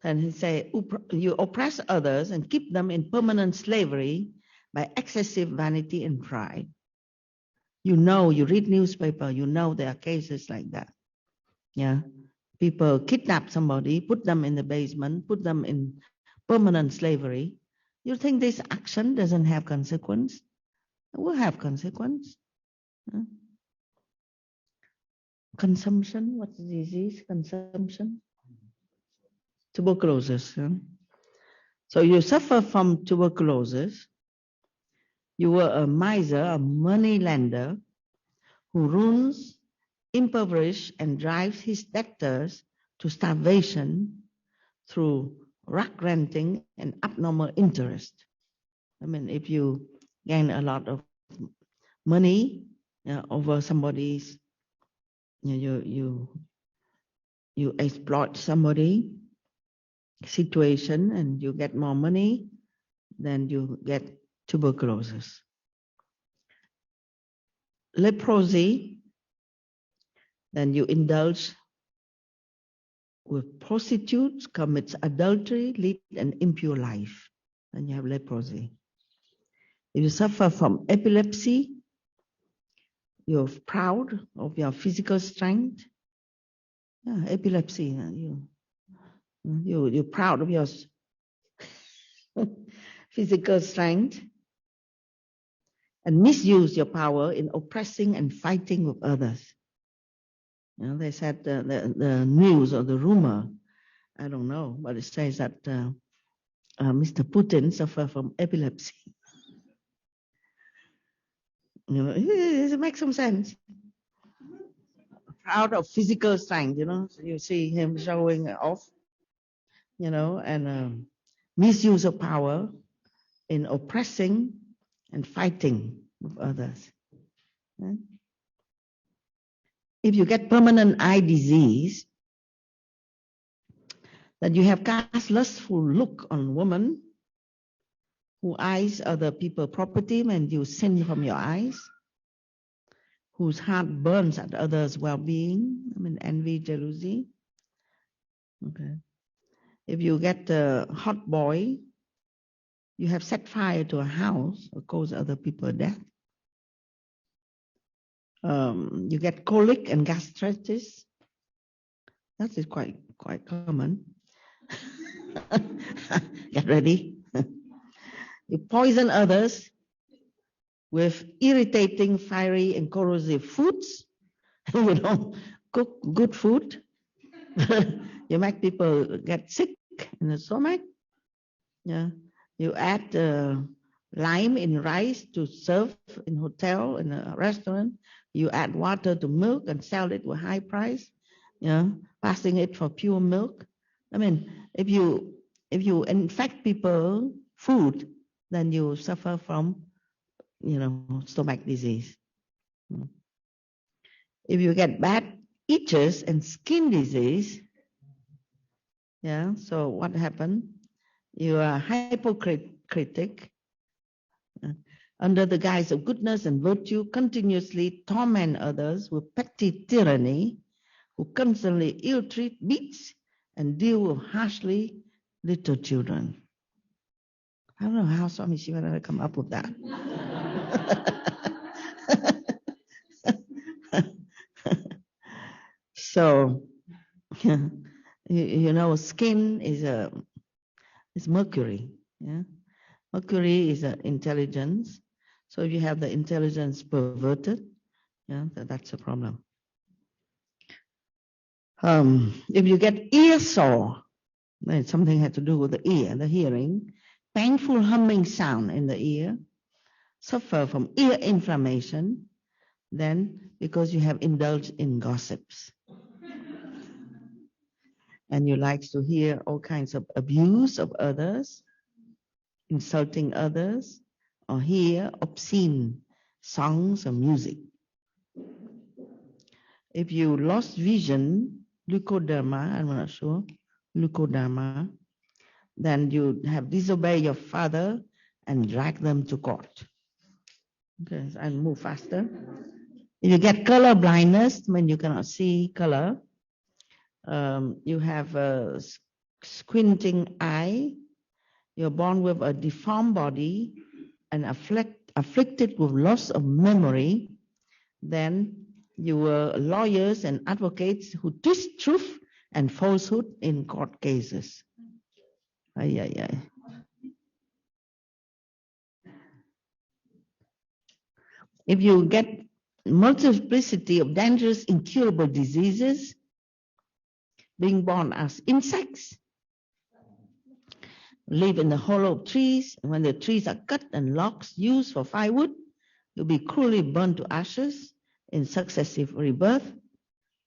And he say, you oppress others and keep them in permanent slavery by excessive vanity and pride. You know, you read newspaper, you know there are cases like that. Yeah. People kidnap somebody, put them in the basement, put them in permanent slavery. You think this action doesn't have consequence? It will have consequence. Yeah. Consumption, what's the disease? Consumption? Tuberculosis. Yeah? So you suffer from tuberculosis. You were a miser, a money lender who ruins, impoverishes, and drives his debtors to starvation through rug renting and abnormal interest. I mean, if you gain a lot of money over somebody's, you exploit somebody situation and you get more money, then you get tuberculosis. Leprosy, then you indulge with prostitutes, commits adultery, lead an impure life, then you have leprosy. If you suffer from epilepsy, you're proud of your physical strength. Yeah, epilepsy, you're proud of your physical strength and misuse your power in oppressing and fighting with others. You know, they said the news or the rumor, I don't know, but it says that Mr. Putin suffered from epilepsy. You know, it makes some sense. Proud of physical strength, you know, so you see him showing off, you know, and misuse of power in oppressing and fighting with others. Okay? If you get permanent eye disease, that you have cast lustful look on women who eyes other people's property when you sin from your eyes, whose heart burns at others' well-being, I mean envy, jealousy. Okay. If you get a hot boy, you have set fire to a house or cause other people death. You get colic and gastritis. That is quite common. Get ready. You poison others with irritating, fiery, and corrosive foods. You don't cook good food. You make people get sick in the stomach. Yeah. You add lime in rice to serve in hotel, in a restaurant. You add water to milk and sell it with high price. Yeah, passing it for pure milk. I mean, if you infect people food, then you suffer from, you know, stomach disease. If you get bad itches and skin disease, yeah, so what happened? You are hypocritic, under the guise of goodness and virtue, continuously torment others with petty tyranny, who constantly ill-treat, beats, and deal with harshly little children. I don't know how Swami Sivananda come up with that. So, you know, skin is Mercury. Yeah, Mercury is intelligence. So if you have the intelligence perverted, yeah, that's a problem. If you get ear sore, then something had to do with the ear, the hearing, painful humming sound in the ear, suffer from ear inflammation, then because you have indulged in gossips. And you like to hear all kinds of abuse of others, insulting others, or hear obscene songs or music. If you lost vision, leukoderma, I'm not sure, leukoderma, then you have disobeyed your father and drag them to court. Okay, so I'll move faster. If you get color blindness, when you cannot see color, you have squinting eye, you're born with a deformed body and afflicted with loss of memory, then you were lawyers and advocates who twist truth and falsehood in court cases. Ay, ay, ay. If you get multiplicity of dangerous, incurable diseases, being born as insects, live in the hollow of trees, and when the trees are cut and logs used for firewood, you'll be cruelly burned to ashes in successive rebirth.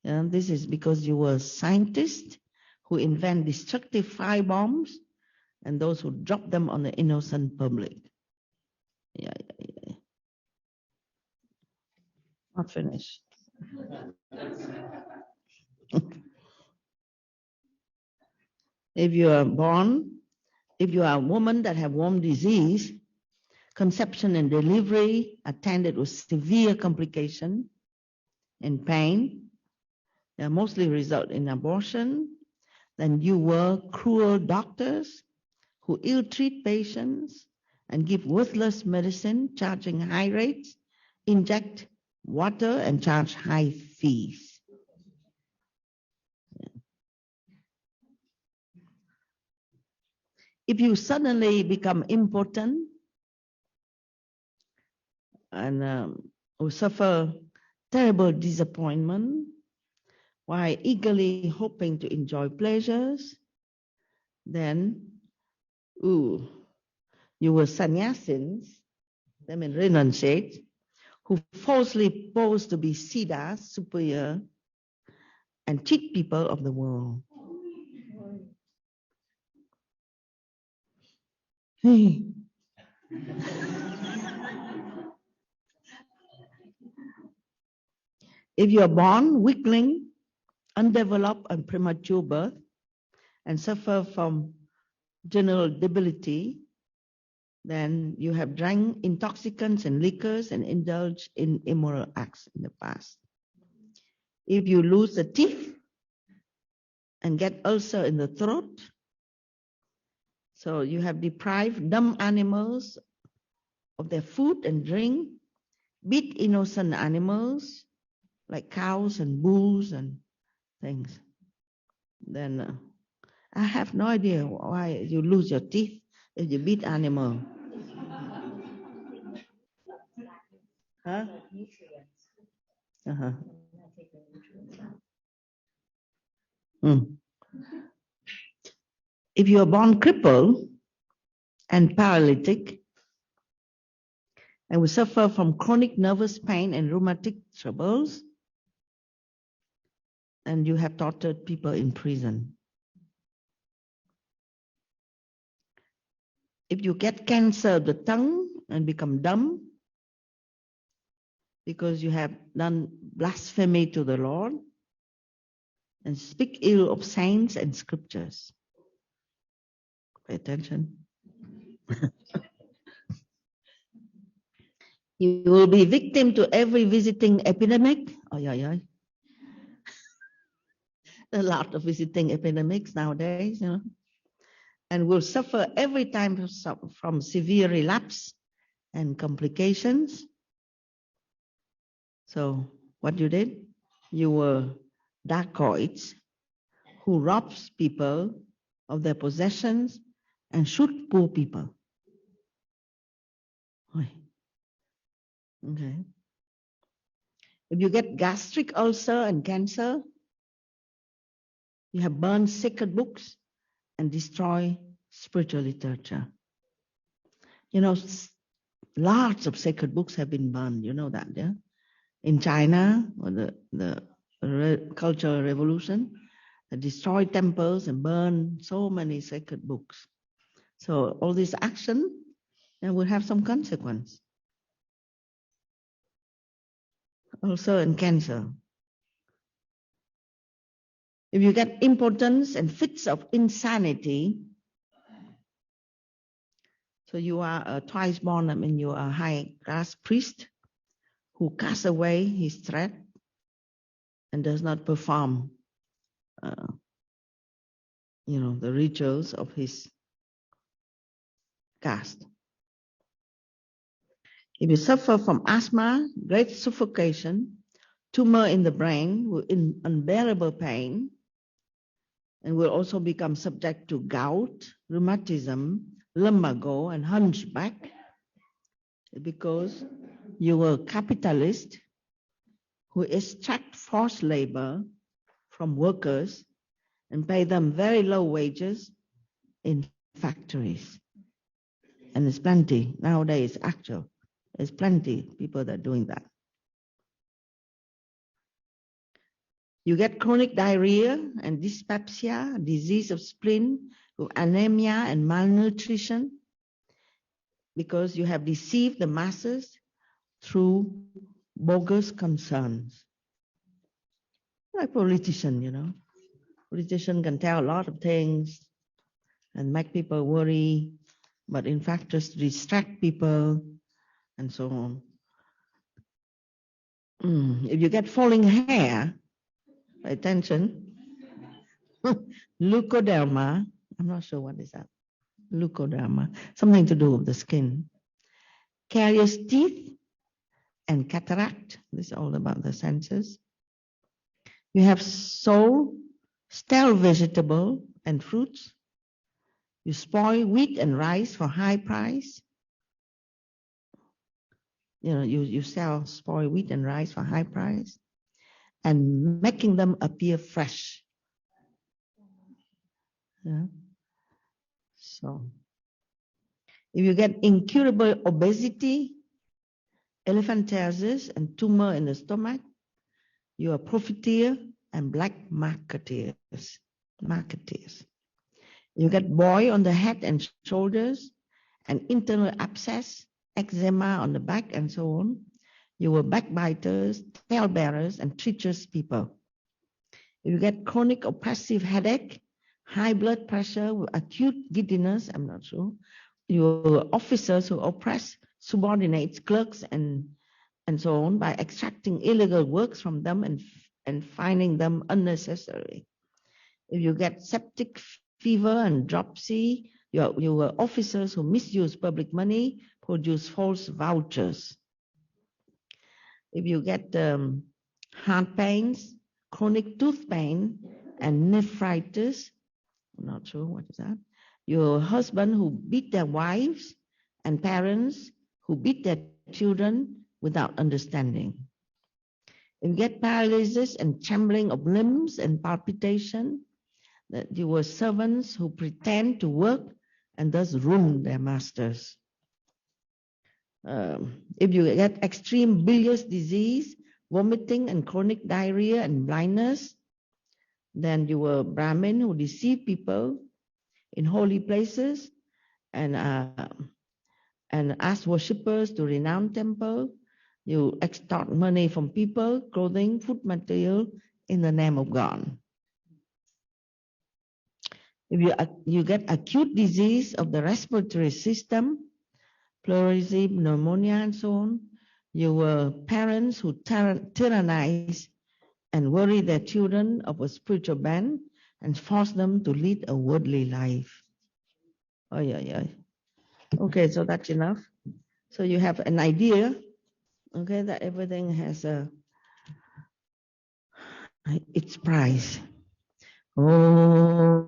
This is because you were scientists who invent destructive fire bombs and those who drop them on the innocent public. Yeah. Not finished. If you are a woman that have womb disease, conception and delivery attended with severe complication and pain, they mostly result in abortion, then you were cruel doctors who ill-treat patients and give worthless medicine, charging high rates, inject water and charge high fees. If you suddenly become impotent and or suffer terrible disappointment while eagerly hoping to enjoy pleasures, then you were sannyasins, I mean renunciates, who falsely pose to be Sita, superior, and cheat people of the world. Hey. If you are born weakling, undeveloped and premature birth, and suffer from general debility, then you have drank intoxicants and liquors and indulged in immoral acts in the past. If you lose the teeth and get ulcer in the throat, so you have deprived dumb animals of their food and drink, beat innocent animals like cows and bulls and things. Then I have no idea why you lose your teeth if you beat animal. Huh? Uh-huh. If you are born crippled and paralytic and will suffer from chronic nervous pain and rheumatic troubles, and you have tortured people in prison. If you get cancer of the tongue and become dumb because you have done blasphemy to the Lord and speak ill of saints and scriptures. Pay attention. You will be victim to every visiting epidemic. Oh, yeah. A lot of visiting epidemics nowadays, and will suffer every time from severe relapse and complications. So what you did? You were dacoits who robs people of their possessions and shoot poor people. Okay. If you get gastric ulcer and cancer, you have burned sacred books and destroy spiritual literature. Lots of sacred books have been burned. You know that, yeah? In China, or the Cultural Revolution, they destroyed temples and burned so many sacred books. So all this action will have some consequence. Also in cancer. If you get impotence and fits of insanity, so you are a twice born, you are a high class priest who casts away his threat and does not perform the rituals of his caste. If you suffer from asthma, great suffocation, tumor in the brain, in unbearable pain, and will also become subject to gout, rheumatism, lumbago, and hunchback, because you were a capitalist who extract forced labor from workers and pay them very low wages in factories. And there's plenty nowadays, there's plenty people that are doing that. You get chronic diarrhea and dyspepsia, disease of spleen, anemia and malnutrition, because you have deceived the masses through bogus concerns. Like politician, politician can tell a lot of things and make people worry, but in fact just distract people and so on. If you get falling hair, pay attention. Leukoderma, I'm not sure what is that. Leukoderma, something to do with the skin. Carious teeth and cataract, this is all about the senses. You have soul, stale vegetable and fruits. You spoil wheat and rice for high price. You sell spoiled wheat and rice for high price and making them appear fresh. Yeah. So if you get incurable obesity, elephantiasis, and tumor in the stomach, you are profiteer and black marketeers. You get boil on the head and shoulders, and internal abscess, eczema on the back, and so on. You were backbiters, talebearers, and treacherous people. If you get chronic oppressive headache, high blood pressure, acute giddiness, I'm not sure. You were officers who oppress subordinates, clerks, and so on by extracting illegal works from them and finding them unnecessary. If you get septic fever and dropsy, you were officers who misuse public money, produce false vouchers. If you get heart pains, chronic tooth pain, and nephritis, I'm not sure what is that. Your husband who beat their wives and parents who beat their children without understanding. If you get paralysis and trembling of limbs and palpitation, that you were servants who pretend to work and thus ruin their masters. If you get extreme bilious disease, vomiting and chronic diarrhea and blindness, then you were Brahmin who deceive people in holy places and ask worshippers to renounce temple. You extort money from people, clothing, food material in the name of God. If you get acute disease of the respiratory system, pleurisy, pneumonia, and so on, you were parents who tyrannize and worry their children of a spiritual bent and force them to lead a worldly life. Oh, yeah. Okay, so that's enough. So you have an idea, okay, that everything has its price. Oh.